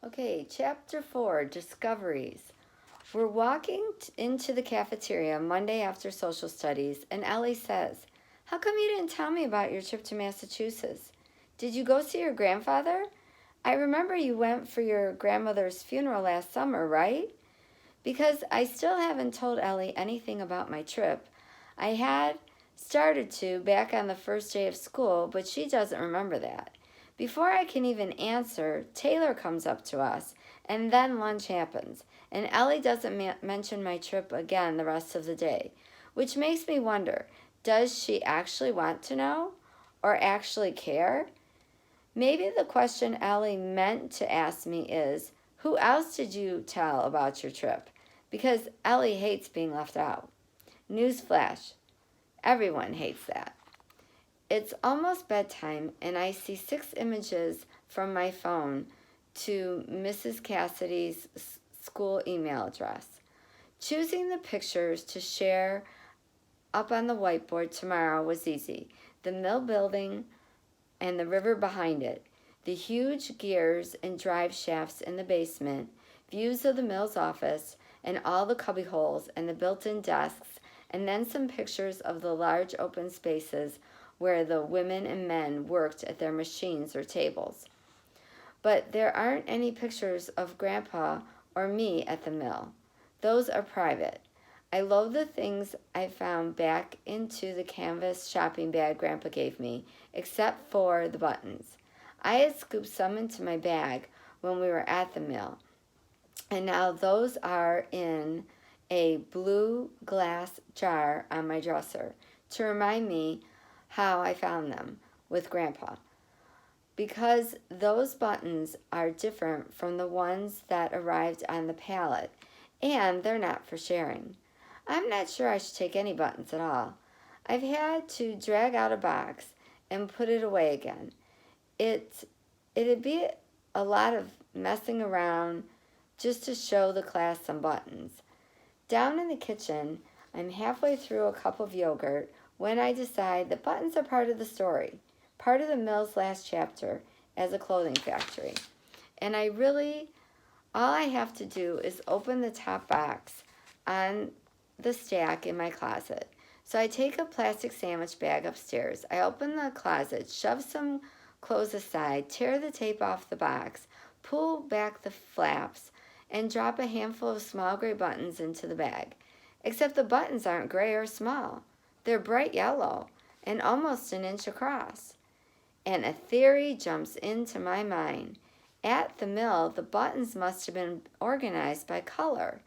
Okay, chapter 4, Discoveries. We're walking into the cafeteria Monday after social studies, and Ellie says, "How come you didn't tell me about your trip to Massachusetts? Did you go see your grandfather? I remember you went for your grandmother's funeral last summer, right?" Because I still haven't told Ellie anything about my trip. I had started to back on the first day of school, but she doesn't remember that. Before I can even answer, Taylor comes up to us, and then lunch happens, and Ellie doesn't mention my trip again the rest of the day, which makes me wonder, does she actually want to know? Or actually care? Maybe the question Ellie meant to ask me is, who else did you tell about your trip? Because Ellie hates being left out. Newsflash, everyone hates that. It's almost bedtime, and I see 6 images from my phone to Mrs. Cassidy's school email address. Choosing the pictures to share up on the whiteboard tomorrow was easy. The mill building and the river behind it, the huge gears and drive shafts in the basement, views of the mill's office, and all the cubbyholes and the built-in desks, and then some pictures of the large open spaces where the women and men worked at their machines or tables. But there aren't any pictures of Grandpa or me at the mill. Those are private. I load the things I found back into the canvas shopping bag Grandpa gave me, except for the buttons. I had scooped some into my bag when we were at the mill, and now those are in a blue glass jar on my dresser to remind me how I found them with Grandpa. Because those buttons are different from the ones that arrived on the pallet, and they're not for sharing. I'm not sure I should take any buttons at all. I've had to drag out a box and put it away again. It'd be a lot of messing around just to show the class some buttons. Down in the kitchen, I'm halfway through a cup of yogurt when I decide that buttons are part of the story, part of the mill's last chapter as a clothing factory. And all I have to do is open the top box on the stack in my closet. So I take a plastic sandwich bag upstairs. I open the closet, shove some clothes aside, tear the tape off the box, pull back the flaps, and drop a handful of small gray buttons into the bag. Except the buttons aren't gray or small. They're bright yellow and almost an inch across. And a theory jumps into my mind. At the mill, the buttons must have been organized by color,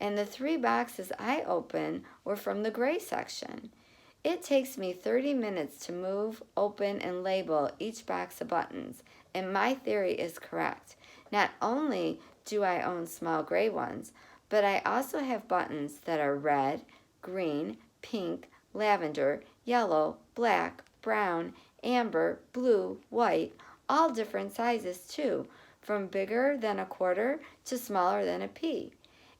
and the 3 boxes I open were from the gray section. It takes me 30 minutes to move, open, and label each box of buttons, and my theory is correct. Not only do I own small gray ones, but I also have buttons that are red, green, pink, lavender, yellow, black, brown, amber, blue, white, all different sizes too, from bigger than a quarter to smaller than a pea.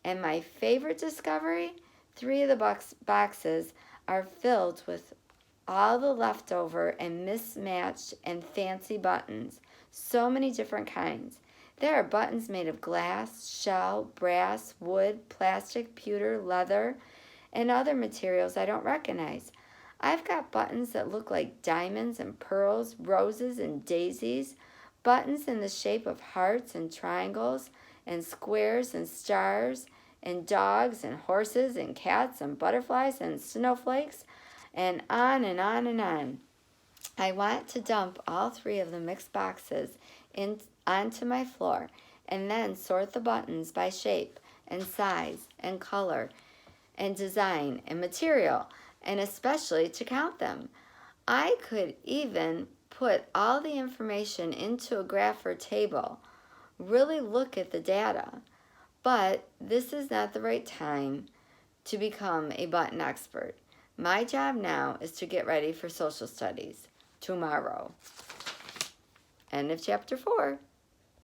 And my favorite discovery, 3 of the boxes are filled with all the leftover and mismatched and fancy buttons, so many different kinds. There are buttons made of glass, shell, brass, wood, plastic, pewter, leather, and other materials I don't recognize. I've got buttons that look like diamonds and pearls, roses and daisies, buttons in the shape of hearts and triangles, and squares and stars, and dogs and horses and cats and butterflies and snowflakes, and on and on and on. I want to dump all 3 of the mixed boxes onto my floor and then sort the buttons by shape and size and color and design and material, and especially to count them. I could even put all the information into a graph or table, really look at the data. But this is not the right time to become a button expert. My job now is to get ready for social studies tomorrow. End of chapter 4.